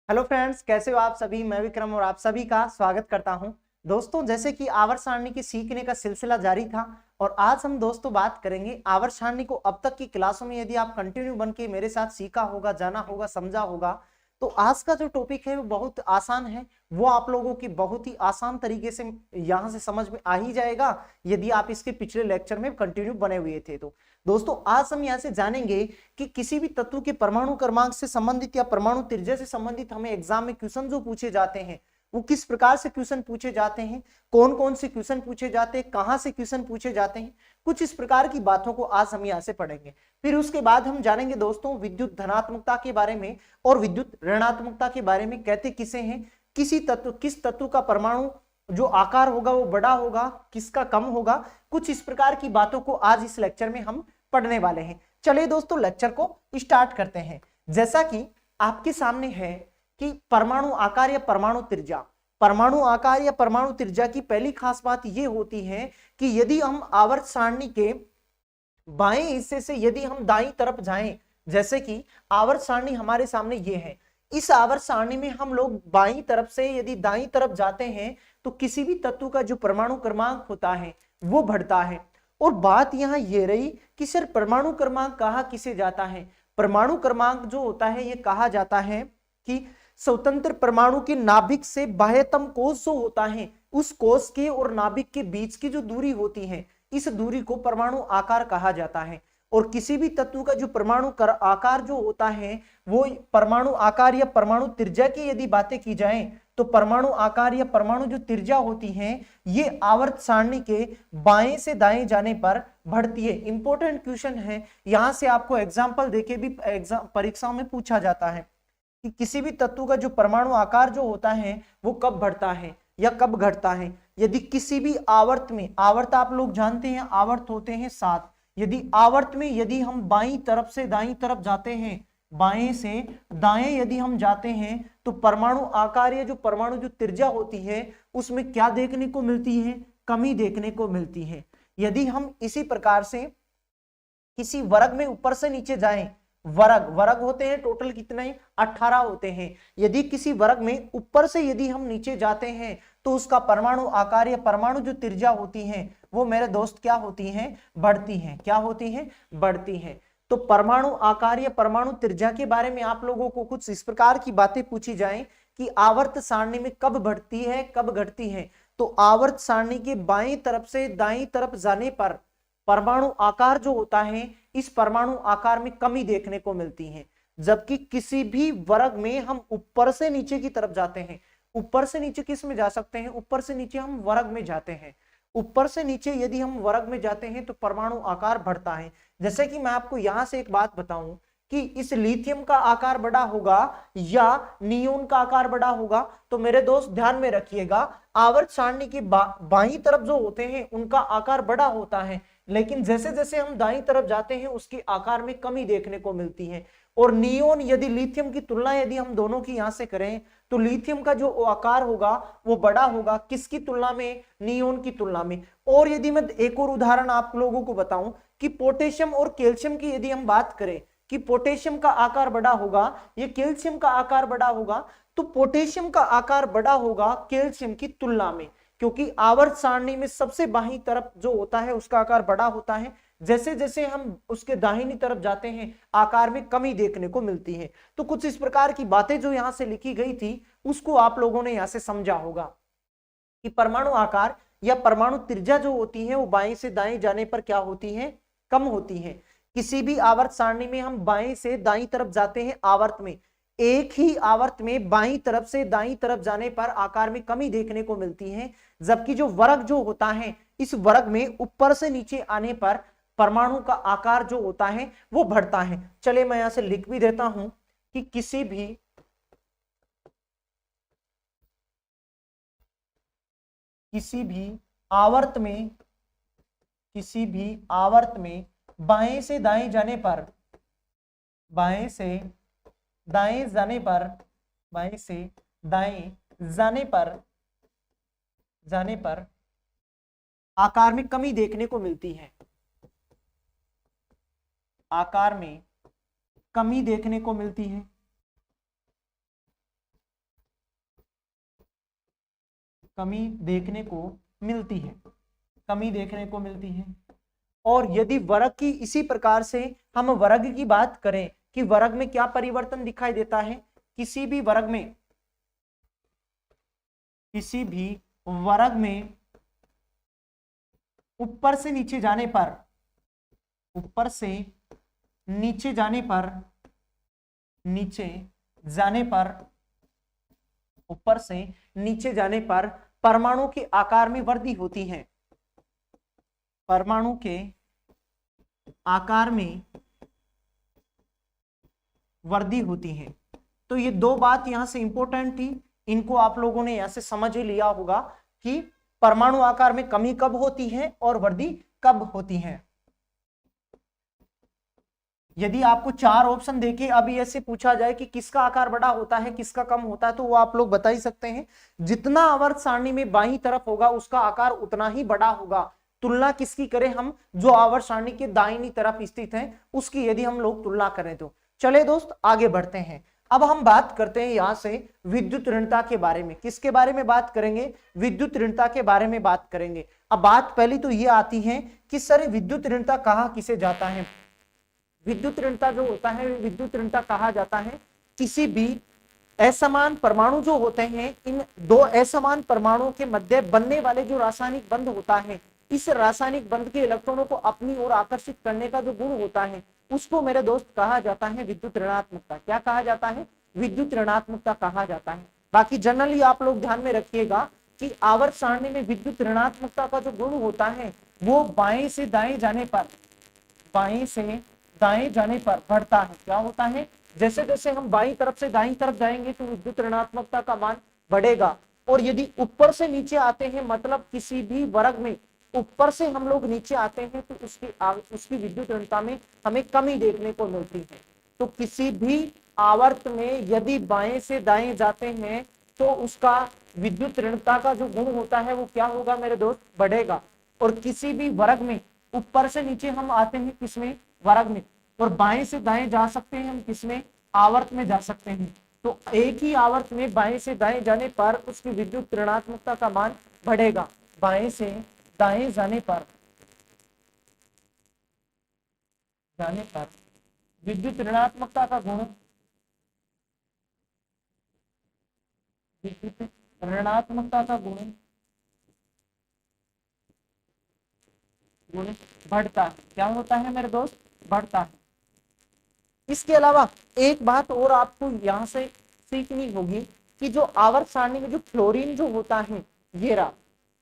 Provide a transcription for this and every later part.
Hello friends, कैसे हो आप सभी। मैं विक्रम और आप सभी का स्वागत करता हूं। दोस्तों, जैसे कि आवर्त सारणी के सीखने का सिलसिला जारी था और आज हम दोस्तों बात करेंगे आवर्त सारणी को। अब तक की क्लासों में यदि आप कंटिन्यू बन के मेरे साथ सीखा होगा, जाना होगा, समझा होगा, तो आज का जो टॉपिक है वो बहुत आसान है। वो आप लोगों की बहुत ही आसान तरीके से यहाँ से समझ में आ ही जाएगा यदि आप इसके पिछले लेक्चर में कंटिन्यू बने हुए थे। तो दोस्तों, आज हम यहाँ से जानेंगे कि किसी भी तत्व के परमाणु क्रमांक से संबंधित या परमाणु त्रिज्या से संबंधित हमें एग्जाम में क्वेश्चन जो पूछे जाते हैं वो किस प्रकार से क्वेश्चन पूछे जाते हैं, कौन कौन से क्वेश्चन पूछे जाते हैं, कहां से क्वेश्चन पूछे जाते हैं। कुछ इस प्रकार की बातों को आज हम यहाँ से पढ़ेंगे। फिर उसके बाद हम जानेंगे दोस्तों विद्युत धनात्मकता के बारे में और विद्युत ऋणात्मकता के बारे में। कहते किसे हैं, किस तत्व का परमाणु जो आकार होगा वो बड़ा होगा, किसका कम होगा। कुछ इस प्रकार की बातों को आज इस लेक्चर में हम पढ़ने वाले हैं। चलिए दोस्तों, लेक्चर को स्टार्ट करते हैं। जैसा कि आपके सामने है कि परमाणु आकार या परमाणु त्रिज्या। परमाणु आकार या परमाणु त्रिज्या की पहली खास बात यह होती है कि यदि हम आवर्त सारणी के बाएं हिस्से से यदि हम दाईं तरफ जाएं, जैसे कि आवर्त सारणी हमारे सामने ये है, इस आवर्त सारणी में हम लोग बाईं तरफ से यदि दाईं तरफ जाते हैं तो किसी भी तत्व का जो परमाणु क्रमांक होता है वो बढ़ता है। और बात यहां ये रही कि सर परमाणु क्रमांक कहा किसे जाता है। परमाणु क्रमांक जो होता है ये कहा जाता है कि स्वतंत्र परमाणु के नाभिक से बाह्यतम कोश जो होता है उस कोश के और नाभिक के बीच की जो दूरी होती है इस दूरी को परमाणु आकार कहा जाता है। और किसी भी तत्व का जो परमाणु आकार जो होता है वो परमाणु आकार या परमाणु त्रिज्या की यदि बातें की जाए तो परमाणु आकार या परमाणु जो त्रिज्या होती है ये आवर्त सारणी के बाएं से दाएं जाने पर बढ़ती है। इंपॉर्टेंट क्वेश्चन है, यहां से आपको एग्जांपल देके भी एग्जाम परीक्षाओं में पूछा जाता है कि किसी भी तत्व का जो परमाणु आकार जो होता है वो कब बढ़ता है या कब घटता है। यदि किसी भी आवर्त में, आवर्त आप लोग जानते हैं आवर्त होते हैं 7, यदि आवर्त में यदि हम बाईं तरफ से दाईं तरफ जाते हैं, बाएं से दाएं यदि हम जाते हैं तो परमाणु आकार या जो परमाणु जो त्रिज्या होती है उसमें क्या देखने को मिलती है, कमी देखने को मिलती है। यदि हम इसी प्रकार से किसी वर्ग में ऊपर से नीचे जाएं, वर्ग वर्ग होते हैं टोटल कितने, 18 होते हैं। यदि किसी वर्ग में ऊपर से यदि हम नीचे जाते हैं तो उसका परमाणु आकार या परमाणु जो त्रिज्या होती है वो मेरे दोस्त क्या होती हैं, बढ़ती हैं। क्या होती हैं, बढ़ती हैं। तो परमाणु आकार या परमाणु त्रिज्या के बारे में आप लोगों को कुछ इस प्रकार की बातें पूछी जाएं कि आवर्त सारणी में कब बढ़ती है कब घटती है, तो आवर्त सारणी के बाएं तरफ से दाईं तरफ जाने पर परमाणु आकार जो होता है इस परमाणु आकार में कमी देखने को मिलती है। जबकि किसी भी वर्ग में हम ऊपर से नीचे की तरफ जाते हैं, ऊपर से नीचे किस में जा सकते हैं, ऊपर से नीचे हम वर्ग में जाते हैं। ऊपर से नीचे यदि हम वर्ग में जाते हैं तो परमाणु आकार बढ़ता है। जैसे कि मैं आपको यहां से एक बात बताऊं कि इस लिथियम का आकार बड़ा होगा या नियोन का आकार बड़ा होगा, तो मेरे दोस्त ध्यान में रखिएगा आवर्त सारणी की बाईं तरफ जो होते हैं उनका आकार बड़ा होता है, लेकिन जैसे जैसे हम दाईं तरफ जाते हैं उसके आकार में कमी देखने को मिलती है। और नियोन यदि लिथियम की तुलना यदि हम दोनों की यहां से करें तो लिथियम का जो आकार होगा वो बड़ा होगा, किसकी तुलना में, नियोन की तुलना में। और यदि मैं एक और उदाहरण आप लोगों को बताऊं कि पोटेशियम और कैल्शियम की यदि हम बात करें कि पोटेशियम का आकार बड़ा होगा या कैल्शियम का आकार बड़ा होगा, तो पोटेशियम का आकार बड़ा होगा कैल्शियम की तुलना में, क्योंकि आवर्त सारणी में सबसे बाईं तरफ जो होता है उसका आकार बड़ा होता है। जैसे जैसे हम उसके दाहिनी तरफ जाते हैं आकार में कमी देखने को मिलती है। तो कुछ इस प्रकार की बातें जो यहां से लिखी गई थी उसको आप लोगों ने यहां से समझा होगा कि परमाणु आकार या परमाणु त्रिज्या जो होती है वो बाएं से दाएं जाने पर क्या होती है, कम होती है। किसी भी आवर्त सारणी में हम बाएं से दाईं तरफ जाते हैं, आवर्त में एक ही आवर्त में बाईं तरफ से दाईं तरफ जाने पर आकार में कमी देखने को मिलती है। जबकि जो वर्ग जो होता है इस वर्ग में ऊपर से नीचे आने पर परमाणु का आकार जो होता है वो बढ़ता है। चलिए मैं यहां से लिख भी देता हूं कि किसी भी आवर्त में, किसी भी आवर्त में बाएं से दाएं जाने पर, बाएं से दाएं जाने पर, बाएं से दाएं जाने पर आकार में कमी देखने को मिलती है, आकार में कमी देखने को मिलती है। कमी देखने को मिलती है, कमी देखने को मिलती है। और यदि वर्ग की इसी प्रकार से हम वर्ग की बात करें कि वर्ग में क्या परिवर्तन दिखाई देता है, किसी भी वर्ग में, किसी भी वर्ग में ऊपर से नीचे जाने पर, ऊपर से नीचे जाने पर, नीचे जाने पर, ऊपर से नीचे जाने पर परमाणु के आकार में वृद्धि होती है, परमाणु के आकार में वृद्धि होती है। तो ये दो बात यहां से इंपॉर्टेंट थी, इनको आप लोगों ने यहां से समझ ही लिया होगा कि परमाणु आकार में कमी कब होती है और वृद्धि कब होती है। यदि आपको चार ऑप्शन देके अभी ऐसे पूछा जाए कि किसका आकार बड़ा होता है किसका कम होता है, तो वो आप लोग बता ही सकते हैं। जितना आवर्त सारणी में बाईं तरफ होगा उसका आकार उतना ही बड़ा होगा। तुलना किसकी करें हम, जो आवर्त सारणी के दाहिनी तरफ स्थित है उसकी यदि हम लोग तुलना करें तो। चले दोस्त आगे बढ़ते हैं। अब हम बात करते हैं यहां से विद्युत ऋणता के बारे में। किसके बारे में बात करेंगे, विद्युत ऋणता के बारे में बात करेंगे। अब बात पहली तो ये आती है कि सर विद्युत ऋणता कहा किसे जाता है। विद्युत ऋणता जो होता है, विद्युत ऋणता कहा जाता है किसी भी असमान परमाणु जो होते हैं, इन दो असमान परमाणुओं के मध्य बनने वाले जो रासायनिक बंध होता है, इस रासायनिक बंध के इलेक्ट्रॉनों को अपनी ओर आकर्षित करने का जो गुण होता है उसको मेरे दोस्त कहा जाता है विद्युत ऋणात्मकता। क्या कहा जाता है, विद्युत ऋणात्मकता कहा जाता है। बाकी जनरली आप लोग ध्यान में रखिएगा कि आवर्त सारणी में विद्युत ऋणात्मकता का जो गुण होता है वो बाएं से दाएं जाने पर, बाएं से दाएं जाने पर बढ़ता है। क्या होता है, जैसे जैसे हम बाईं तरफ से दाईं तरफ जाएंगे तो विद्युत ऋणात्मकता का मान बढ़ेगा। और यदि ऊपर से नीचे आते हैं, मतलब किसी भी वर्ग में ऊपर से हम लोग नीचे आते हैं तो उसकी विद्युत ऋणता में हमें कमी देखने को मिलती है। तो किसी भी आवर्त में यदि बाएं से दाएं जाते हैं तो उसका विद्युत ऋणता का जो गुण होता है वो क्या होगा मेरे दोस्त, बढ़ेगा। और किसी भी वर्ग में ऊपर से नीचे हम आते हैं किसमें, वर्ग में, और बाएं से दाएं जा सकते हैं हम किसमें, आवर्त में जा सकते हैं। तो एक ही आवर्त में बाएं से दाएं जाने पर उसकी विद्युत ऋणात्मकता का मान बढ़ेगा। बाएं से दाएं जाने पर विद्युत ऋणात्मकता का गुण, विद्युत ऋणात्मकता का गुण बढ़ता है। क्या होता है मेरे दोस्त, बढ़ता है। इसके अलावा एक बात और आपको यहां से सीखनी होगी कि जो आवर्त सारणी में जो फ्लोरीन जो होता है, ये रहा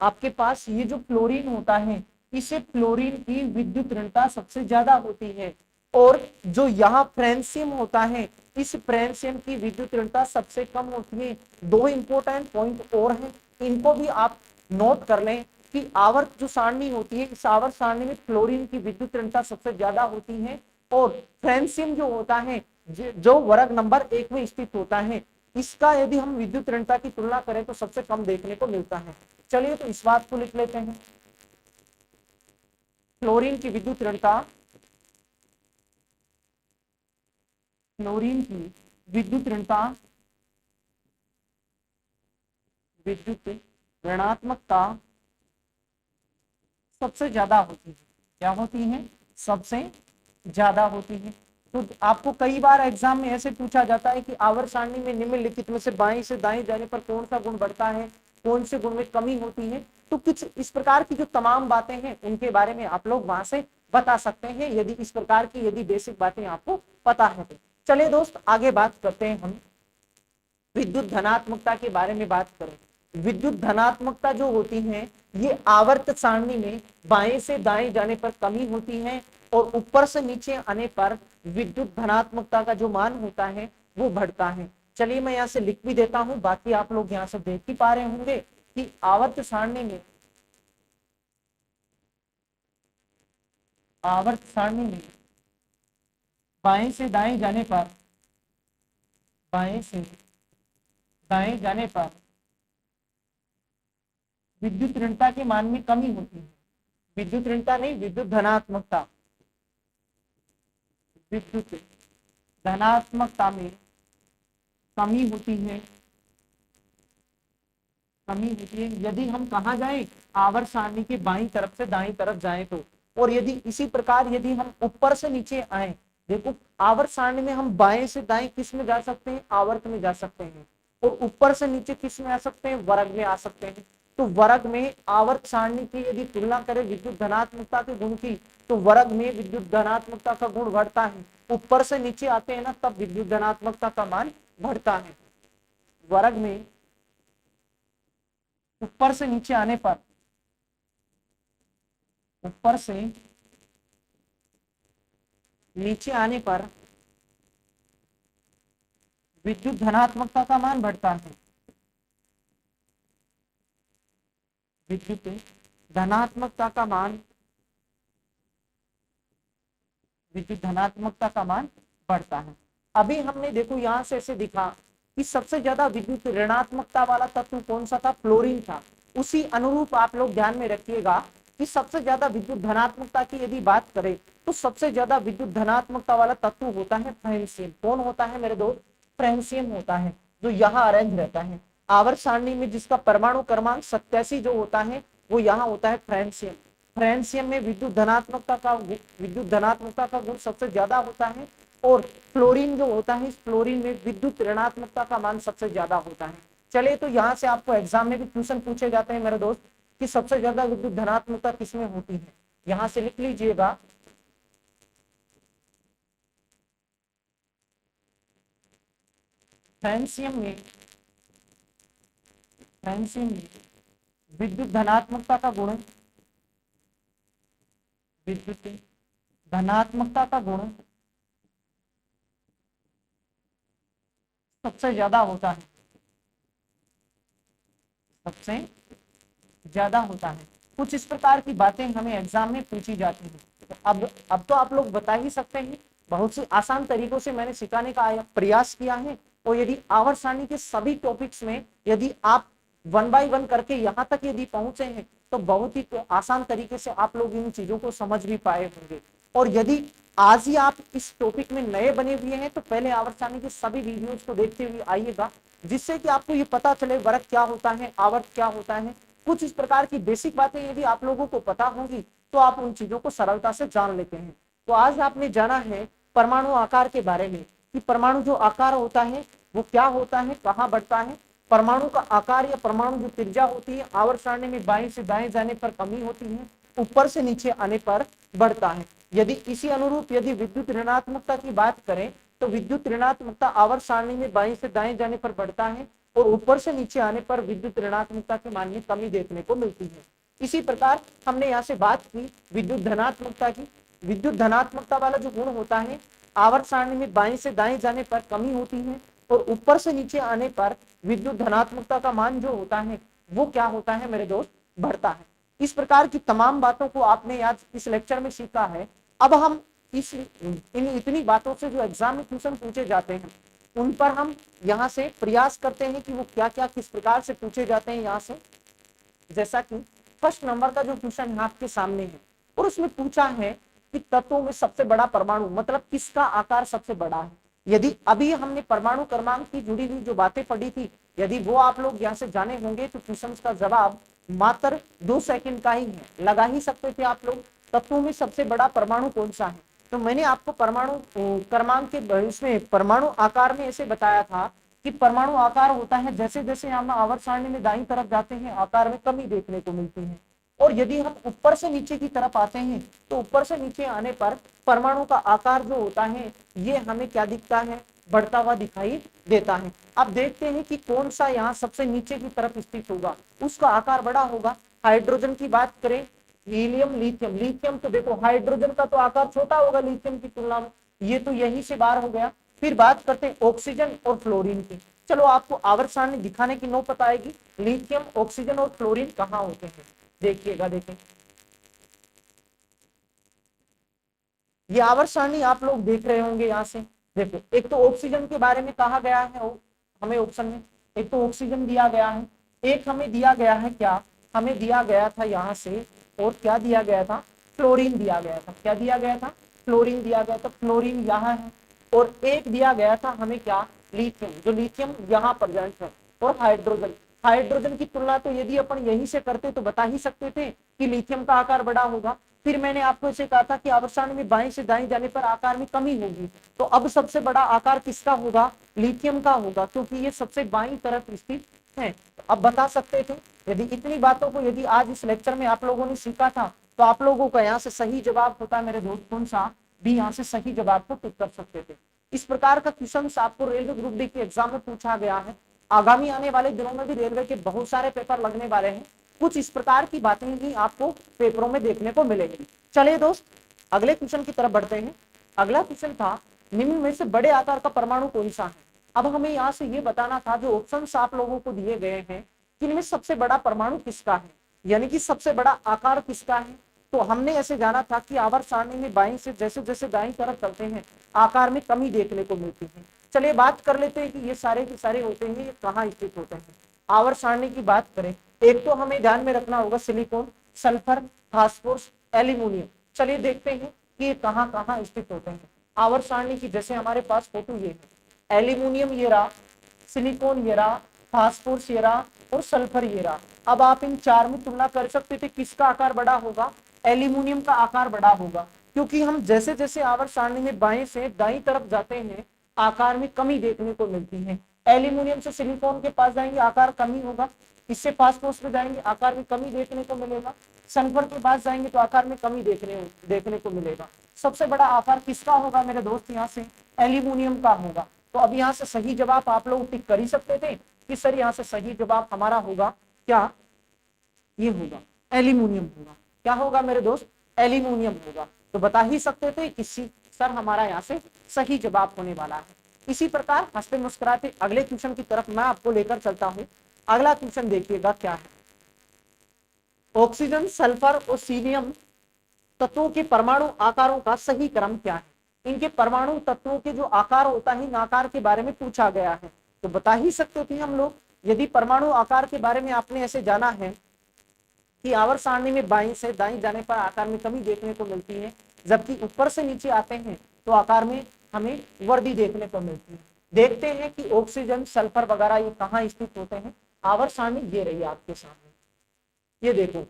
आपके पास, ये जो फ्लोरीन होता है, इसे फ्लोरीन की विद्युत ऋणता सबसे ज्यादा होती है। और जो यहाँ फ्रेंसियम होता है, इस फ्रेंसियम की विद्युत ऋणता सबसे कम होती है। दो इंपॉर्टेंट पॉइंट और हैं, इनको भी आप नोट कर लें कि आवर्त जो सारणी होती है, इस आवर्त सारणी में फ्लोरीन की विद्युत ऋणता सबसे ज्यादा होती है। और फ्रेंसियम जो होता है, जो वर्ग नंबर 1 में स्थित होता है, इसका यदि हम विद्युत ऋणता की तुलना करें तो सबसे कम देखने को मिलता है। चलिए तो इस बात को लिख लेते हैं। फ्लोरीन की विद्युत ऋणता, फ्लोरीन की विद्युत ऋणता, विद्युत ऋणात्मकता सबसे ज्यादा होती है। क्या होती है, सबसे ज्यादा होती है। तो आपको कई बार एग्जाम में ऐसे पूछा जाता है कि आवर्त सारणी में निम्नलिखित में से बाएं से दाएं जाने पर कौन सा गुण बढ़ता है, कौन से गुण में कमी होती है। तो कुछ इस प्रकार की जो तमाम बातें हैं उनके बारे में आप लोग वहां से बता सकते हैं, यदि इस प्रकार की यदि बेसिक बातें आपको पता है तो। चलिए दोस्त आगे बात करते हैं हम विद्युत धनात्मकता के बारे में बात करें। विद्युत धनात्मकता जो होती है ये आवर्त सारणी में बाएं से दाएं जाने पर कमी होती है और ऊपर से नीचे आने पर विद्युत धनात्मकता का जो मान होता है वो बढ़ता है। चलिए मैं यहाँ से लिख भी देता हूं, बाकी आप लोग यहाँ से देख ही पा रहे होंगे कि आवर्त सारणी में, आवर्त सारणी में बाएं से दाएं जाने पर, बाएं से दाएं जाने पर विद्युत ऋणता के मान में कमी होती है। विद्युत ऋणता नहीं, विद्युत धनात्मकता, विद्युत धनात्मकता में कमी होती है। कमी होती है यदि हम कहाँ जाएं, आवर्त सारणी के बाईं तरफ से दाईं तरफ जाएं तो। और यदि इसी प्रकार यदि हम ऊपर से नीचे आए, देखो आवर्त सारणी में हम बाएं से दाएं किस में जा सकते हैं, आवर्त में जा सकते हैं, और ऊपर से नीचे किस में आ सकते हैं, वर्ग में आ सकते हैं। तो वर्ग में आवर्त सारणी की यदि तुलना करें विद्युत धनात्मकता के गुण की, तो वर्ग में विद्युत धनात्मकता का गुण बढ़ता है। ऊपर से नीचे आते हैं ना, तब विद्युत धनात्मकता का मान बढ़ता है। वर्ग में ऊपर से नीचे आने पर, ऊपर से नीचे आने पर विद्युत धनात्मकता का मान बढ़ता है। विद्युत धनात्मकता का मान, विद्युत धनात्मकता का मान बढ़ता है। अभी हमने देखो यहां से ऐसे दिखा कि सबसे ज्यादा विद्युत ऋणात्मकता वाला तत्व कौन सा था, फ्लोरीन था। उसी अनुरूप आप लोग ध्यान में रखिएगा कि सबसे ज्यादा विद्युत धनात्मकता की यदि बात करें तो सबसे ज्यादा विद्युत धनात्मकता वाला तत्व होता है फ्रेंसियम। कौन होता है मेरे दोस्त, फ्रेंसियम होता है, जो यहाँ अरेंज रहता है आवर्त सारणी में, जिसका परमाणु क्रमांक 87 जो होता है वो यहाँ होता है फ्रेंसियम। फ्रेंसियम में विद्युत धनात्मकता का गुण सबसे ज्यादा होता है। और फ्लोरीन जो होता है, इस फ्लोरीन में विद्युत ऋणात्मकता का मान सबसे ज्यादा होता है। चलिए, तो यहाँ से आपको एग्जाम में भी क्वेश्चन पूछे जाते हैं मेरे दोस्त कि सबसे ज्यादा विद्युत धनात्मकता किसमें होती है। यहाँ से लिख लीजिएगा, फ्रेंसियम में विद्युत धनात्मकता का गुण, विद्युत धनात्मकता का गुण सबसे ज्यादा होता है, सबसे ज्यादा होता है। कुछ इस प्रकार की बातें हमें एग्जाम में पूछी जाती हैं। तो अब तो आप लोग बता ही सकते हैं, बहुत सी आसान तरीकों से मैंने सिखाने का प्रयास किया है। और यदि आवर्त सारणी के सभी टॉपिक्स में यदि आप 1 बाय 1 करके यहाँ तक यदि पहुंचे हैं तो बहुत ही आसान तरीके से आप लोग इन चीजों को समझ भी पाए होंगे। और यदि आज ही आप इस टॉपिक में नए बने हुए हैं तो पहले आवर्त सारणी के सभी वीडियोज को देखते हुए आइएगा, जिससे कि आपको ये पता चले वर्ग क्या होता है, आवर्त क्या होता है। कुछ इस प्रकार की बेसिक बातें यदि आप लोगों को पता होंगी तो आप उन चीजों को सरलता से जान लेते हैं। तो आज आपने जाना है परमाणु आकार के बारे में, कि परमाणु जो आकार होता है वो क्या होता है, कहाँ बढ़ता है। परमाणु का आकार या परमाणु जो त्रिज्या होती है, आवर्त सारणी में बाएं से दाएं जाने पर कमी होती है, ऊपर से नीचे आने पर बढ़ता है। यदि इसी अनुरूप यदि विद्युत ऋणात्मकता की बात करें तो विद्युत ऋणात्मकता आवर्त सारणी में बाएं से दाएं जाने पर बढ़ता है, और ऊपर से नीचे आने पर विद्युत ऋणात्मकता के मान में कमी देखने को मिलती है। इसी प्रकार हमने यहाँ से बात की विद्युत धनात्मकता की। विद्युत धनात्मकता वाला जो गुण होता है, आवर्त सारणी में बाएं से दाएं जाने पर कमी होती है, और ऊपर से नीचे आने पर विद्युत धनात्मकता का मान जो होता है वो क्या होता है मेरे दोस्त, बढ़ता है। इस प्रकार की तमाम बातों को आपने आज इस लेक्चर में सीखा है। अब हम इन इतनी बातों से जो एग्जाम में क्वेश्चन पूछे जाते हैं उन पर हम यहाँ से प्रयास करते हैं कि वो क्या क्या किस प्रकार से पूछे जाते हैं यहाँ से। जैसा कि फर्स्ट नंबर का जो क्वेश्चन है आपके सामने है, और उसमें पूछा है कि तत्वों में सबसे बड़ा परमाणु, मतलब किसका आकार सबसे बड़ा है। यदि अभी हमने परमाणु क्रमांक की जुड़ी हुई जो बातें पढ़ी थी, यदि वो आप लोग यहाँ से जाने होंगे तो क्वेश्चन का जवाब मात्र 2 सेकंड का ही है, लगा ही सकते थे आप लोग। तत्वों में सबसे बड़ा परमाणु कौन सा है, तो मैंने आपको परमाणु क्रमांक के इसमें परमाणु आकार में ऐसे बताया था कि परमाणु आकार होता है जैसे जैसे हम आवर्त सारणी में दाईं तरफ जाते हैं आकार में कमी देखने को मिलती है। और यदि हम ऊपर से नीचे की तरफ आते हैं तो ऊपर से नीचे आने पर परमाणु का आकार जो होता है ये हमें क्या दिखता है, बढ़ता हुआ दिखाई देता है। अब देखते हैं कि कौन सा यहाँ सबसे नीचे की तरफ स्थित होगा, उसका आकार बड़ा होगा। हाइड्रोजन की बात करें, हीलियम, लिथियम। लिथियम तो देखो हाइड्रोजन का तो आकार छोटा होगा लिथियम की तुलना में, ये तो यहीं से बाहर हो गया। फिर बात करते हैं ऑक्सीजन और फ्लोरीन की। चलो आपको आवर्त सारणी दिखाने की नौबत आएगी, लिथियम, ऑक्सीजन और फ्लोरीन कहाँ होते हैं, देखिएगा। देखें ये आवर्त सारणी आप लोग देख रहे होंगे यहाँ से। देखो एक तो ऑक्सीजन के बारे में कहा गया है हमें ऑप्शन में, एक तो ऑक्सीजन दिया गया है, एक हमें दिया गया है क्या, हमें दिया गया था यहाँ से, और क्या दिया गया था, फ्लोरीन दिया गया था। क्या दिया गया था, फ्लोरीन दिया गया था। फ्लोरीन यहाँ है, और एक दिया गया था हमें क्या, लिथियम, जो लिथियम यहाँ प्रेजेंट है। और हाइड्रोजन, हाइड्रोजन की तुलना तो यदि अपन यहीं से करते तो बता ही सकते थे कि लिथियम का आकार बड़ा होगा। फिर मैंने आपको इसे कहा था कि आवर्त सारणी में बाएं से दाएं जाने पर आकार में कमी होगी, तो अब सबसे बड़ा आकार किसका होगा? लिथियम का होगा, क्योंकि ये सबसे बाईं तरफ स्थित है। तो अब बता सकते थे, यदि इतनी बातों को यदि आज इस लेक्चर में आप लोगों ने सीखा था तो आप लोगों का यहाँ से सही जवाब होता है मेरे दोस्त कौन सा? भी यहाँ से सही जवाब को टिक कर सकते थे। इस प्रकार का क्वेश्चन आपको रेलवे ग्रुप डी के एग्जाम में पूछा गया है। आगामी आने वाले दिनों में भी रेलवे के बहुत सारे पेपर लगने वाले हैं, कुछ इस प्रकार की बातें ही आपको पेपरों में देखने को मिलेंगी। चलिए दोस्त अगले क्वेश्चन की तरफ बढ़ते हैं। अगला क्वेश्चन था निम्न में से बड़े आकार का परमाणु कौन सा है? अब हमें यहाँ से ये बताना था, जो ऑप्शंस आप लोगों को दिए गए हैं कि इनमें सबसे बड़ा परमाणु किसका है, यानी कि सबसे बड़ा आकार किसका है। तो हमने ऐसे जाना था कि आवर्त सारणी में बाईं से जैसे जैसे दाईं तरफ चलते हैं आकार में कमी देखने को मिलती है। चलिए बात कर लेते हैं कि ये सारे के सारे होते हैं, ये कहाँ स्थित होते हैं। आवर्त सारणी की बात करें, एक तो हमें ध्यान में रखना होगा सिलिकॉन, सल्फर, फास्फोरस, एल्यूमिनियम। चलिए देखते हैं कि ये कहाँ कहाँ स्थित होते हैं आवर्त सारणी की। जैसे हमारे पास फोटो ये है, एल्यूमिनियम ये रहा, सिलिकॉन ये रहा, फास्फोरस ये रहा और सल्फर ये रहा। अब आप इन चार में तुलना कर सकते थे, किसका आकार बड़ा होगा? एल्यूमिनियम का आकार बड़ा होगा, क्योंकि हम जैसे जैसे आवर्त सारणी में बाएं से दाईं तरफ जाते हैं आकार में कमी देखने को मिलती है। एल्यूमिनियम से सिलिकॉन के पास जाएंगे आकार कमी होगा, इससे फास्फोरस में जाएंगे आकार में कमी देखने को मिलेगा, सल्फर के पास जाएंगे तो आकार में कमी देखने को मिलेगा। सबसे बड़ा आकार किसका होगा मेरे दोस्त? यहाँ से एल्यूमिनियम का होगा। तो अब यहाँ से सही जवाब आप लोग टिक कर ही सकते थे कि सर यहाँ से सही जवाब हमारा होगा क्या? ये होगा एल्यूमिनियम होगा। क्या होगा मेरे दोस्त? एल्यूमिनियम होगा। तो बता ही सकते थे कि सर हमारा यहाँ से सही जवाब होने वाला है। इसी प्रकार हंसते मुस्कुराते अगले क्वेश्चन की तरफ मैं आपको लेकर चलता हूँ। अगला क्वेश्चन देखिएगा क्या है। ऑक्सीजन, सल्फर और सीलियम तत्वों के परमाणु आकारों का सही क्रम क्या है? इनके परमाणु तत्वों के जो आकार होता है इन आकार के बारे में पूछा गया है। तो बता ही सकते थे हम लोग, यदि परमाणु आकार के बारे में आपने ऐसे जाना है कि आवर्त सारणी में बाईं से दाईं जाने पर आकार में कमी देखने को मिलती है, जबकि ऊपर से नीचे आते हैं तो आकार में हमें वृद्धि देखने को मिलती है। देखते हैं कि ऑक्सीजन, सल्फर वगैरह ये कहाँ स्थित होते हैं। आवर्त सारणी ये रही आपके सामने, ये देखो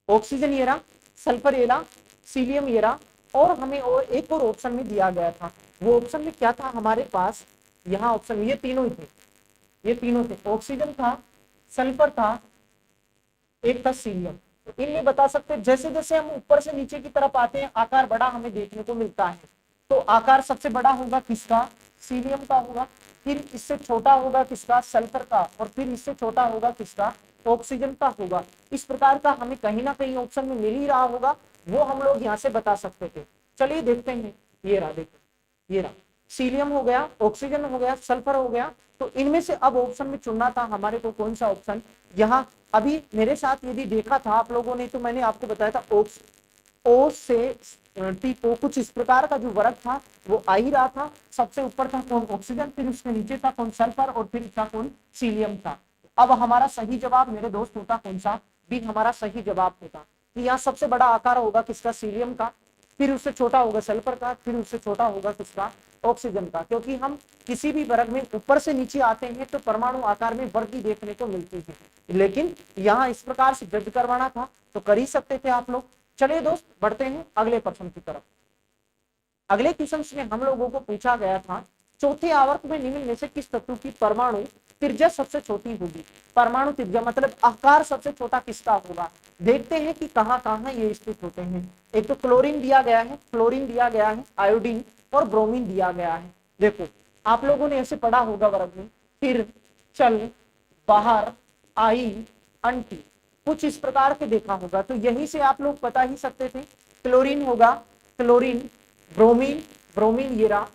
ऑक्सीजन ये रहा, सल्फर ये रहा, सीलियम ये रहा, और हमें और एक और ऑप्शन में दिया गया था। वो ऑप्शन में क्या था हमारे पास? यहाँ ऑप्शन में ये तीनों ही थे, ये तीनों थे, ऑक्सीजन था, सल्फर था, एक था सीलियम। तो इनमें बता सकते हैं जैसे जैसे हम ऊपर से नीचे की तरफ आते हैं आकार बड़ा हमें देखने को मिलता है। तो आकार सबसे बड़ा होगा किसका? सीलियम का होगा। फिर इससे छोटा होगा किसका? सल्फर का। और फिर इससे छोटा होगा किसका? ऑक्सीजन का होगा। इस प्रकार का हमें कहीं ना कहीं ऑप्शन में मिल ही रहा होगा, वो हम लोग यहाँ से बता सकते थे। चलिए देखते हैं, ये रहा, देखो ये रहा, सीलियम हो गया, ऑक्सीजन हो गया, सल्फर हो गया। तो इनमें से अब ऑप्शन में चुनना था हमारे को कौन सा ऑप्शन। यहाँ अभी मेरे साथ यदि देखा था आप लोगों ने तो मैंने आपको बताया था ओ से टी को कुछ इस प्रकार का जो वर्ग था वो आ ही रहा था। सबसे ऊपर था कौन? ऑक्सीजन, फिर उसके नीचे था कौन? सल्फर, और फिर था कौन? सीलियम था। अब हमारा सही जवाब मेरे दोस्त होता कौन सा? बी हमारा सही जवाब होता। कि यहाँ सबसे बड़ा आकार होगा किसका? सीलियम का, फिर उससे छोटा होगा सल्फर का, फिर उससे छोटा होगा किसका? ऑक्सीजन का। क्योंकि हम किसी भी वर्ग में ऊपर से नीचे आते हैं तो परमाणु आकार में वृद्धि देखने को मिलती है, लेकिन यहाँ इस प्रकार से वृद्धि करवाना था तो कर ही सकते थे आप लोग। चलिए दोस्त बढ़ते हैं अगले प्रश्न की तरफ। अगले क्वेश्चन में हम लोगों को पूछा गया था चौथे आवर्त में निम्न में से किस तत्व की परमाणु त्रिज्या सबसे छोटी होगी? परमाणु त्रिज्या मतलब आकार सबसे छोटा किसका होगा? देखते हैं कि कहाँ कहाँ ये स्थित होते हैं। एक तो क्लोरीन दिया गया है, फ्लोरीन दिया गया है, आयोडीन और ब्रोमीन दिया गया है। देखो आप लोगों ने ऐसे पढ़ा होगा वर्ग में, फिर, चल, बाहर, आई, अंटी, कुछ इस प्रकार के देखा होगा। तो यही से आप लोग बता ही सकते थे, क्लोरीन होगा, क्लोरीन, ब्रोमीन, ब्रोमीन ये रहा,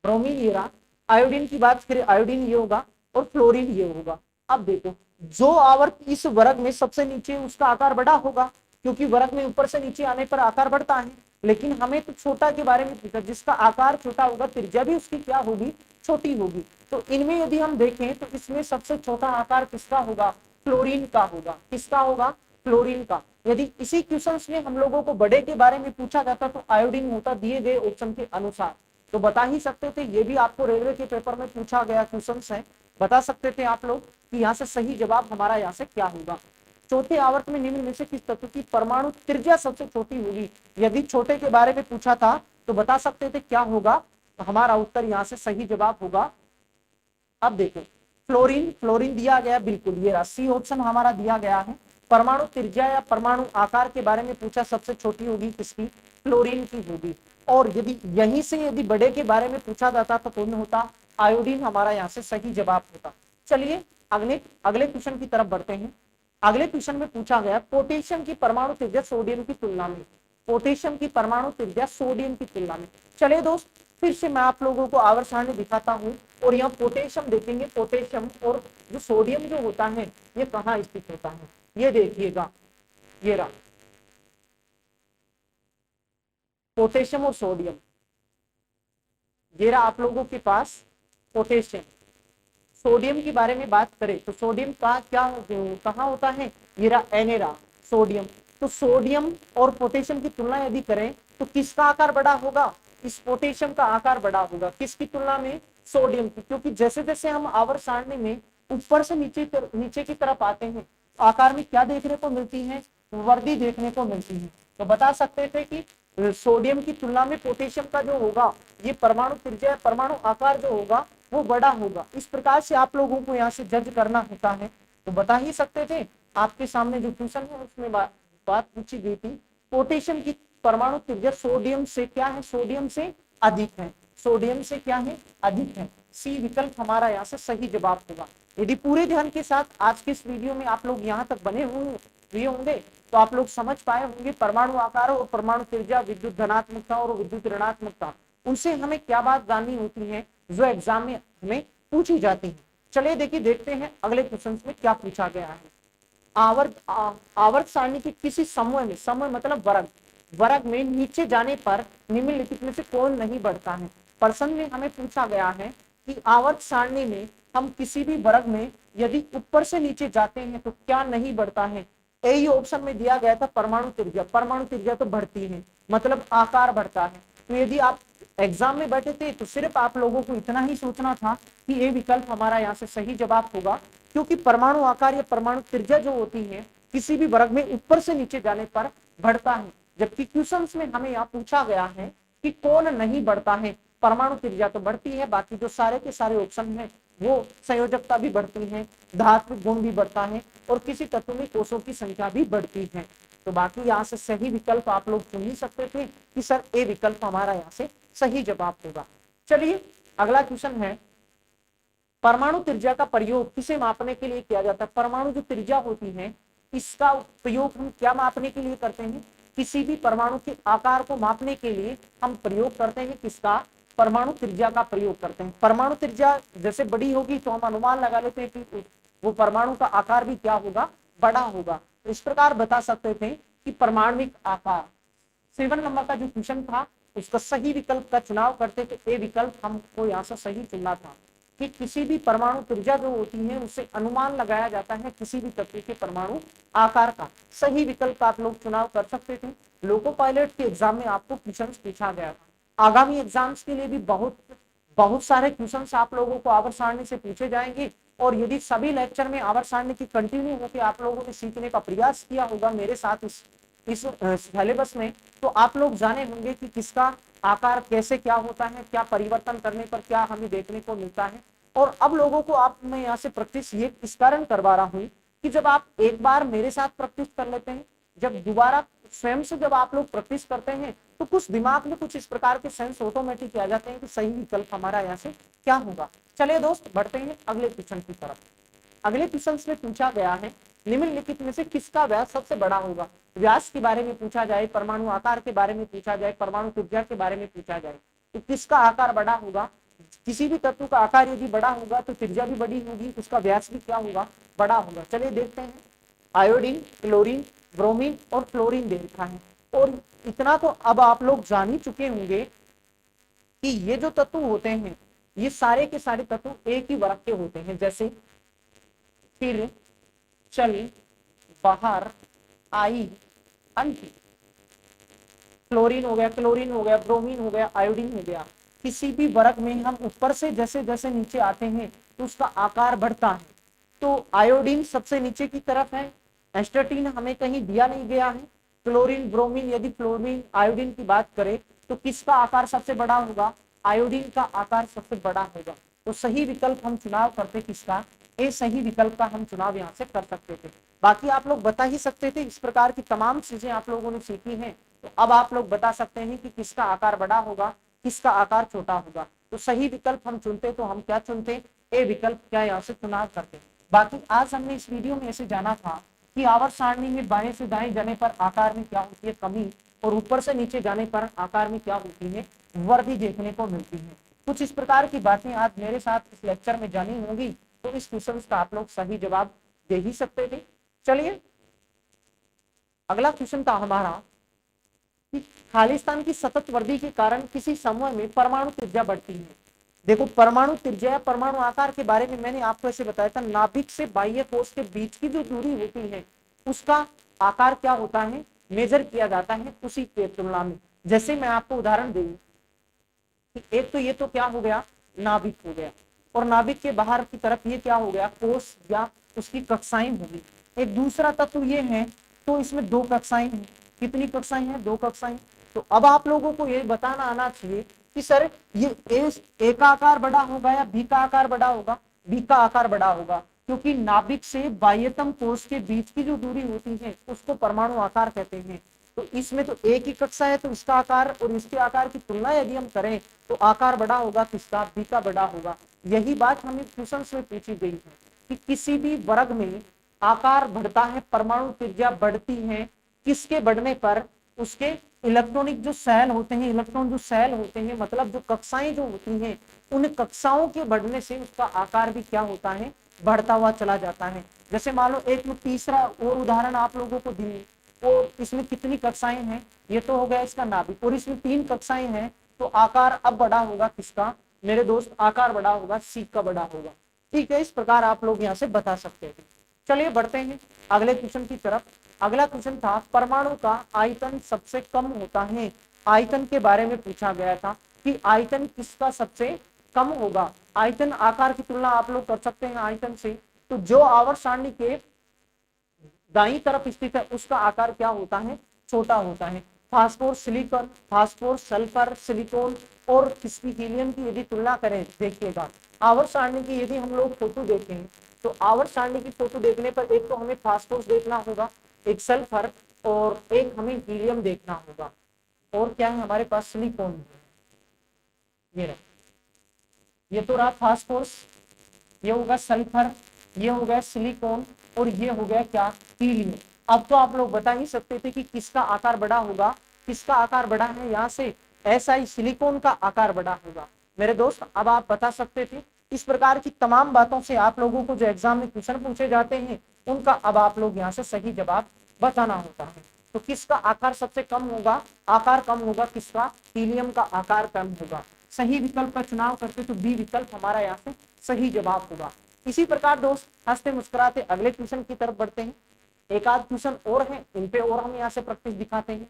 ब्रोमीन ये रहा, आयोडीन की बात करें आयोडीन ये होगा और फ्लोरीन ये होगा। अब देखो जो आवर्त इस वर्ग में सबसे नीचे उसका आकार बड़ा होगा, क्योंकि वर्ग में ऊपर से नीचे आने पर आकार बढ़ता है, लेकिन हमें तो छोटा के बारे में पूछा, जिसका आकार छोटा होगा त्रिज्या भी उसकी क्या होगी? छोटी होगी। तो इनमें यदि हम देखें तो इसमें सबसे छोटा आकार किसका होगा? क्लोरीन का होगा। किसका होगा? क्लोरीन का। यदि इसी क्वेश्चन में हम लोगों को बड़े के बारे में पूछा जाता तो आयोडीन होता दिए गए ऑप्शन के अनुसार। तो बता ही सकते थे, ये भी आपको रेलवे के पेपर में पूछा गया क्वेश्चन है, बता सकते थे आप लोग कि यहाँ से सही जवाब हमारा यहाँ से क्या होगा। चौथे आवर्त में निम्न में से किस तत्व की परमाणु त्रिज्या सबसे छोटी होगी? यदि छोटे के बारे में पूछा था तो बता सकते थे क्या होगा, हमारा उत्तर यहाँ से सही जवाब होगा। अब देखो फ्लोरीन, फ्लोरीन दिया गया बिल्कुल, ये सी ऑप्शन हमारा दिया गया है। परमाणु त्रिज्या या परमाणु आकार के बारे में पूछा, सबसे छोटी होगी किसकी? फ्लोरीन की होगी। और यदि यहीं से यदि बड़े के बारे में पूछा जाता तो कौन होता? आयोडीन हमारा यहाँ से सही जवाब होता। चलिए अगले क्वेश्चन की तरफ बढ़ते हैं। अगले क्वेश्चन में पूछा गया पोटेशियम की परमाणु त्रिज्या सोडियम की तुलना में, पोटेशियम की परमाणु त्रिज्या सोडियम की तुलना में। चलिए दोस्त फिर से मैं आप लोगों को आवर्त सारणी दिखाता हूं और यहाँ पोटेशियम देखेंगे, पोटेशियम और जो सोडियम जो होता है ये कहाँ स्थित होता है, ये देखिएगा, ये रहा पोटेशियम और सोडियम, ये रहा आप लोगों के पास पोटेशियम। सोडियम के बारे में बात करें तो सोडियम का क्या कहाँ होता है, ये रहा एनेरा सोडियम। तो सोडियम और पोटेशियम की तुलना यदि करें तो किसका आकार बड़ा होगा? इस पोटेशियम का आकार बड़ा होगा, किसकी तुलना में? सोडियम की। क्योंकि जैसे जैसे हम आवर्त सारणी में ऊपर से नीचे की तरफ आते हैं आकार में क्या देखने को मिलती है? वृद्धि देखने को मिलती है। तो बता सकते थे कि सोडियम की तुलना में पोटेशियम का जो होगा ये परमाणु त्रिज्या, परमाणु आकार जो होगा वो बड़ा होगा। इस प्रकार से आप लोगों को यहाँ से जज करना होता है। तो बता ही सकते थे, आपके सामने जो क्वेश्चन है उसमें बात पूछी गई थी, पोटेशियम की परमाणु त्रिज्या सोडियम से क्या है? सोडियम से अधिक है, सोडियम से क्या है? अधिक है। सी विकल्प हमारा यहाँ से सही जवाब होगा। यदि पूरे ध्यान के साथ आज के इस वीडियो में आप लोग यहाँ तक बने होंगे तो आप लोग समझ पाए होंगे परमाणु आकार और परमाणु त्रिज्या, विद्युत धनात्मकता और विद्युत ऋणात्मकता, उनसे हमें क्या बात जाननी होती है जो एग्जाम में हमें पूछी जाती है। चलिए देखते हैं अगले क्वेश्चन में क्या पूछा गया है। आवर्त सारणी के किसी समूह में, समूह मतलब वर्ग में नीचे जाने पर निम्नलिखित में से कौन नहीं बढ़ता है? प्रश्न में हमें पूछा गया है कि आवर्त सारणी में हम किसी भी वर्ग में यदि ऊपर से नीचे जाते हैं तो क्या नहीं बढ़ता है? यही ऑप्शन में दिया गया था परमाणु त्रिज्या, परमाणु त्रिज्या तो बढ़ती है मतलब आकार बढ़ता है। तो यदि आप एग्जाम में बैठे थे तो सिर्फ आप लोगों को इतना ही सोचना था कि ये विकल्प हमारा यहाँ से सही जवाब होगा, क्योंकि परमाणु आकार या परमाणु त्रिज्या जो होती है किसी भी वर्ग में ऊपर से नीचे जाने पर बढ़ता है। जबकि क्वेश्चंस में हमें यहाँ पूछा गया है कि कौन नहीं बढ़ता है? परमाणु त्रिज्या तो बढ़ती है, बाकी जो सारे के सारे ऑप्शन है वो संयोजकता भी बढ़ती है, धात्विक गुण भी बढ़ता है और किसी तत्व में कोषों की संख्या भी बढ़ती है। तो बाकी यहाँ से सही विकल्प आप लोग चुन ही सकते थे कि सर ए विकल्प हमारा यहाँ से सही जवाब होगा। चलिए अगला क्वेश्चन है, परमाणु त्रिज्या का प्रयोग किसे मापने के लिए किया जाता है? परमाणु जो त्रिज्या होती है इसका प्रयोग हम क्या मापने के लिए करते हैं? किसी भी परमाणु के आकार को मापने के लिए हम प्रयोग करते हैं किसका? परमाणु त्रिज्या का प्रयोग करते हैं। परमाणु त्रिज्या जैसे बड़ी होगी तो हम अनुमान लगा लेते हैं कि वो परमाणु का आकार भी क्या होगा? बड़ा होगा। तो इस प्रकार बता सकते थे कि परमाणविक आकार। 7 नंबर का जो क्वेश्चन था उसका सही विकल्प का चुनाव करते थे, ए विकल्प हमको यहाँ से सही चुनना था कि किसी भी परमाणु त्रिज्या जो होती है उससे अनुमान लगाया जाता है किसी भी तत्व के परमाणु आकार का। सही विकल्प का आप लोग चुनाव कर सकते थे। लोको पायलट के एग्जाम में आपको क्वेश्चन पूछा गया था। आगामी एग्जाम्स के लिए भी बहुत सारे क्वेश्चन आप लोगों को आवर्त सारणी से पूछे जाएंगे। और यदि सभी लेक्चर में आवर्त सारणी की कंटिन्यू होकर आप लोगों ने सीखने का प्रयास किया होगा मेरे साथ इस सिलेबस में, तो आप लोग जाने होंगे कि किसका आकार कैसे क्या होता है, क्या परिवर्तन करने पर क्या हमें देखने को मिलता है। और अब लोगों को आप मैं यहाँ से प्रैक्टिस ये इस कारण करवा रहा हूँ कि जब आप एक बार मेरे साथ प्रैक्टिस कर लेते हैं, जब दोबारा स्वयं से जब आप लोग प्रैक्टिस करते हैं तो कुछ दिमाग में कुछ इस प्रकार के सेंस ऑटोमेटिक आ जाते हैं कि सही विकल्प हमारा यहाँ से क्या होगा। चलिए दोस्त बढ़ते हैं अगले क्वेश्चन की तरफ। अगले क्वेश्चन में पूछा गया है निम्नलिखित में से किसका व्यास सबसे बड़ा होगा? व्यास के बारे में पूछा जाए, परमाणु आकार के बारे में पूछा जाए, परमाणु त्रिज्या के बारे में पूछा जाए तो किसका आकार बड़ा होगा? किसी भी तत्व का आकार यदि बड़ा होगा तो त्रिज्या भी बड़ी होगी, उसका व्यास भी क्या होगा? बड़ा होगा। चलिए देखते हैं। आयोडीन, क्लोरीन, ब्रोमीन और फ्लोरीन दे रखा है। और इतना तो अब आप लोग जान ही चुके होंगे कि ये जो तत्व होते हैं ये सारे के सारे तत्व एक ही वर्ग के होते हैं, जैसे फिर, चल, बाहर, आई, अंति। फ्लोरीन हो गया, क्लोरीन हो गया, ब्रोमीन हो गया, आयोडीन हो गया, किसी भी वर्ग में हम ऊपर से जैसे जैसे नीचे आते हैं तो उसका आकार बढ़ता है। तो आयोडीन सबसे नीचे की तरफ है, एस्टाटीन हमें कहीं दिया नहीं गया है, क्लोरीन, ब्रोमीन, यदि फ्लोरीन, आयोडीन की बात करें तो किसका आकार सबसे बड़ा होगा? आयोडीन का आकार सबसे बड़ा होगा। तो सही विकल्प हम चुनाव करते किसका? ए सही विकल्प का हम चुनाव यहाँ से कर सकते थे। बाकी आप लोग बता ही सकते थे, इस प्रकार की तमाम चीजें आप लोगों ने सीखी हैं, तो अब आप लोग बता सकते हैं कि किसका आकार बड़ा होगा, किसका आकार छोटा होगा। तो सही विकल्प हम चुनते तो हम क्या चुनते? ए विकल्प क्या यहाँ से चुनाव करते। बाकी आज हमने इस वीडियो में ऐसे जाना था कि आवर्त सारणी में बाएं से दाएं जाने पर आकार में क्या होती है? कमी, और ऊपर से नीचे जाने पर आकार में क्या होती है? वृद्धि देखने को मिलती है। कुछ इस प्रकार की बातें आज मेरे साथ इस लेक्चर में जानी होंगी, तो इस क्वेश्चन का आप लोग सही जवाब दे ही सकते थे। चलिए अगला क्वेश्चन था हमारा कि खाली स्थान की सतत वृद्धि के कारण किसी समूह में परमाणु त्रिज्या बढ़ती है। देखो परमाणु त्रिज्या, परमाणु आकार के बारे में मैंने आपको ऐसे बताया था, नाभिक से बाह्य कोश के बीच की जो दूरी होती है उसका आकार क्या होता है? मेजर किया जाता है उसी के तुलना में। जैसे मैं आपको उदाहरण दूं कि एक तो ये तो क्या हो गया? नाभिक हो गया, और नाभिक के बाहर की तरफ ये क्या हो गया? कोश या उसकी कक्षाएं होगी। एक दूसरा तत्व ये है, तो इसमें दो कक्षाएं हैं। कितनी कक्षाएं हैं? दो कक्षाएं। तो अब आप लोगों को ये बताना आना चाहिए कि सर ये ए का आकार बड़ा होगा या बी का आकार बड़ा होगा? बी का आकार बड़ा होगा, क्योंकि नाभिक से बाह्यतम कोश के बीच की जो दूरी होती है उसको परमाणु आकार कहते हैं। तो इसमें तो एक ही कक्षा है, तो इसका आकार और इसके आकार की तुलना यदि हम करें तो आकार बड़ा होगा किसका? बी का बड़ा होगा। यही बात हमें क्वेश्चन में पूछी गई है कि किसी भी वर्ग में आकार बढ़ता है, परमाणु त्रिज्या बढ़ती है, किसके बढ़ने पर? उसके इलेक्ट्रॉनिक जो सेल होते हैं, इलेक्ट्रॉन जो सेल होते हैं, मतलब जो कक्षाएं जो होती हैं, उन कक्षाओं के बढ़ने से उसका आकार भी क्या होता है? बढ़ता हुआ चला जाता है। जैसे मान लो एक तीसरा और उदाहरण आप लोगों को दी, तो इसमें कितनी कक्षाएं हैं? ये तो हो गया इसका नाभिक, और इसमें 3 कक्षाएं हैं, तो आकार अब बड़ा होगा किसका मेरे दोस्त? आकार बड़ा होगा सी का बड़ा होगा। ठीक है, इस प्रकार आप लोग यहाँ से बता सकते हैं। चलिए बढ़ते हैं अगले क्वेश्चन की तरफ। अगला क्वेश्चन था परमाणु का आयतन सबसे कम होता है। आयतन के बारे में पूछा गया था कि आयतन किसका सबसे कम होगा? आयतन आकार की तुलना आप लोग कर सकते हैं आयतन से। तो जो आवर्त सारणी के दाईं तरफ स्थित है उसका आकार क्या होता है? छोटा होता है। Phosphorus, silicon, phosphorus, sulphur, silicon और किसकी? हीलियम की यदि तुलना करें, देखिएगा आवर्त सारणी की यदि हम लोग फोटो देखें तो आवर्त सारणी की फोटो देखने पर एक तो हमें फास्फोरस देखना होगा, एक सल्फर, और एक हमें हीलियम देखना होगा, और क्या है हमारे पास? सिलिकॉन। ये तो रहा फास्फोरस, ये होगा सल्फर, ये हो गया सिलिकॉन, और ये हो गया क्या? हीलियम। अब तो आप लोग बता ही सकते थे कि किसका आकार बड़ा होगा, किसका आकार बड़ा है? यहाँ से ऐसा ही सिलिकॉन का आकार बड़ा होगा मेरे दोस्त। अब आप बता सकते थे। इस प्रकार की तमाम बातों से आप लोगों को जो एग्जाम में क्वेश्चन पूछे जाते हैं उनका अब आप लोग यहाँ से सही जवाब बताना होता है। तो किसका आकार सबसे कम होगा? आकार कम होगा किसका? हीलियम का आकार कम होगा। सही विकल्प का चुनाव करते तो बी विकल्प हमारा यहाँ से सही जवाब होगा। इसी प्रकार दोस्त हंसते मुस्कुराते अगले क्वेश्चन की तरफ बढ़ते हैं। एक आध क्वेश्चन और है, इन पे और हम यहाँ से प्रैक्टिस दिखाते हैं।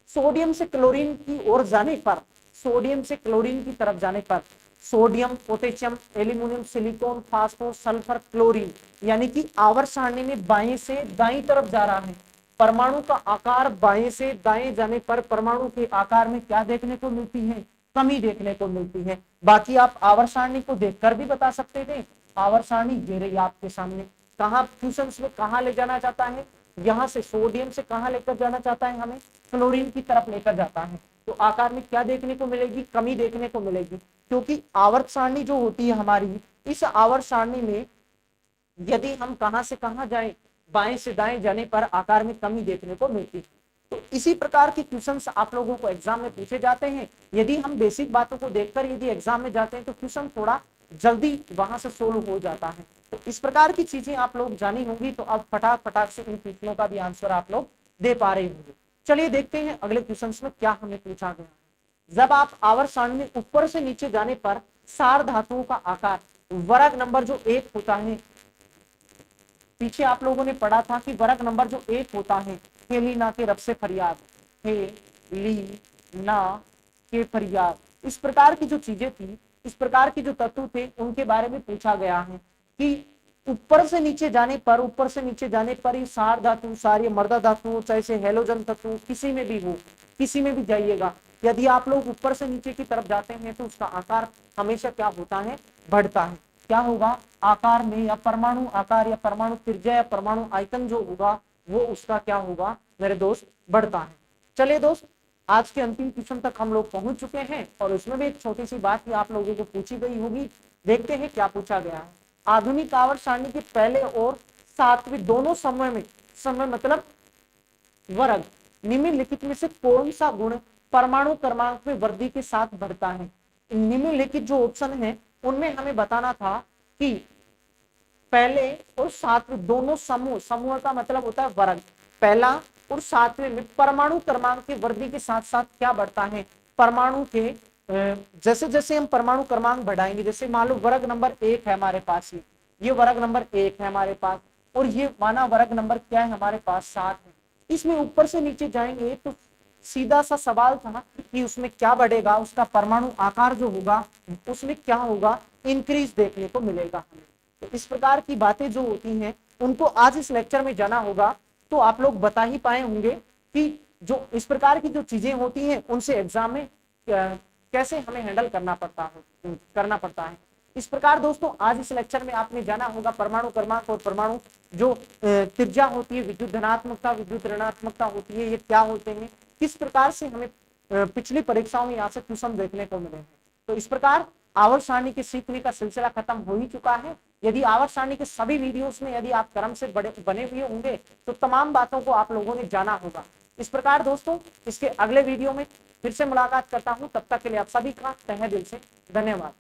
सोडियम से क्लोरीन की ओर जाने पर, सोडियम से क्लोरीन की तरफ जाने पर sodium, potassium, aluminium, silicon, phosphorus, sulphur, chlorine, यानी कि आवर्त सारणी में बाएं से दाईं तरफ जा रहा है। परमाणु का आकार बाएं से दाएं जाने पर परमाणु के आकार में क्या देखने को मिलती है? कमी देखने को मिलती है। बाकी आप आवर्त सारणी को देखकर भी बता सकते थे। आवर्त सारणी ये रही आपके सामने। कहाँ क्वेश्चन में कहाँ ले जाना चाहता है? यहाँ से सोडियम से कहाँ लेकर जाना चाहता है? हमें क्लोरीन की तरफ लेकर जाता है। तो आकार में क्या देखने को मिलेगी? कमी देखने को मिलेगी, क्योंकि आवर्त सारणी जो होती है हमारी, इस आवर्त सारणी में यदि हम कहां से कहां जाएं, बाएं से दाएं जाने पर आकार में कमी देखने को मिलती है। तो इसी प्रकार के क्वेश्चंस आप लोगों को एग्जाम में पूछे जाते हैं। यदि हम बेसिक बातों को देखकर यदि एग्जाम में जाते हैं तो क्वेश्चन थोड़ा जल्दी वहां से सोल्व हो जाता है। तो इस प्रकार की चीजें आप लोग जानी होंगी, तो अब फटाक फटाक से इन क्वेश्चनों का भी आंसर आप लोग दे पा रहे होंगे। चलिए देखते हैं अगले क्वेश्चन में क्या हमें पूछा गया है। जब आप आवर्त सारणी में ऊपर से नीचे जाने पर सार धातुओं का आकार वर्ग नंबर जो 1 होता है, पीछे आप लोगों ने पढ़ा था कि वर्ग नंबर जो 1 होता है, हेलिना के रब से फरियाद, हेलिना के फरियाद, इस प्रकार की जो चीजें थी, इस प्रकार के जो तत्व थे, उनके बारे में पूछा गया है कि ऊपर से नीचे जाने पर ये सार धातु, सार मर्दा धातु, चाहे से हेलोजन तत्व किसी में भी हो, किसी में भी जाइएगा, यदि आप लोग ऊपर से नीचे की तरफ जाते हैं तो उसका आकार हमेशा क्या होता है, बढ़ता है। क्या होगा, आकार में या परमाणु आकार या परमाणु त्रिज्या या परमाणु आयतन जो होगा वो उसका क्या होगा मेरे दोस्त, बढ़ता है। चलिए दोस्त, आज के अंतिम क्वेश्चन तक हम लोग पहुंच चुके हैं और उसमें भी एक छोटी सी बात आप लोगों को पूछी गई होगी। देखते हैं क्या पूछा गया है। आधुनिक आवर्त सारणी के पहले और सातवें दोनों समय में, समय मतलब वर्ग, निम्नलिखित में से कौन सा गुण परमाणु क्रमांक में वृद्धि के साथ बढ़ता है। निम्नलिखित जो ऑप्शन है उनमें हमें बताना था कि पहले और सातवें दोनों समूह, समूह का मतलब होता है वर्ग, पहला और सातवें में परमाणु क्रमांक की वृद्धि के साथ साथ क्या बढ़ता है, परमाणु के जैसे जैसे हम परमाणु क्रमांक बढ़ाएंगे, जैसे मान लो वर्ग नंबर 1 है हमारे पास, ये वर्ग नंबर 1 है हमारे पास, और ये माना वर्ग नंबर क्या है हमारे पास 7 है। इसमें ऊपर से नीचे जाएंगे तो सीधा सा सवाल था कि उसमें क्या बढ़ेगा, उसका परमाणु आकार जो होगा उसमें क्या होगा, इंक्रीज देखने को मिलेगा हमें। तो इस प्रकार की बातें जो होती हैं उनको आज इस लेक्चर में जाना होगा, तो आप लोग बता ही पाए होंगे कि जो इस प्रकार की जो चीजें होती हैं उनसे एग्जाम में कैसे हमें हैंडल करना पड़ता है। इस प्रकार दोस्तों आज इस लेक्चर में आपने जाना होगा परमाणु क्रमांक और परमाणु जो त्रिज्या होती है, विद्युत धनात्मकता, विद्युत ऋणात्मकता होती है, ये क्या होते हैं, किस प्रकार से हमें पिछली परीक्षाओं में यहाँ से क्वेश्चन देखने को मिले हैं। तो इस प्रकार आवर्त सारणी के सीखने का सिलसिला खत्म हो ही चुका है। यदि आवर्त सारणी के सभी वीडियोस में यदि आप क्रम से बने हुए होंगे तो तमाम बातों को आप लोगों ने जाना होगा। इस प्रकार दोस्तों इसके अगले वीडियो में फिर से मुलाकात करता हूं, तब तक के लिए आप सभी का तहे दिल से धन्यवाद।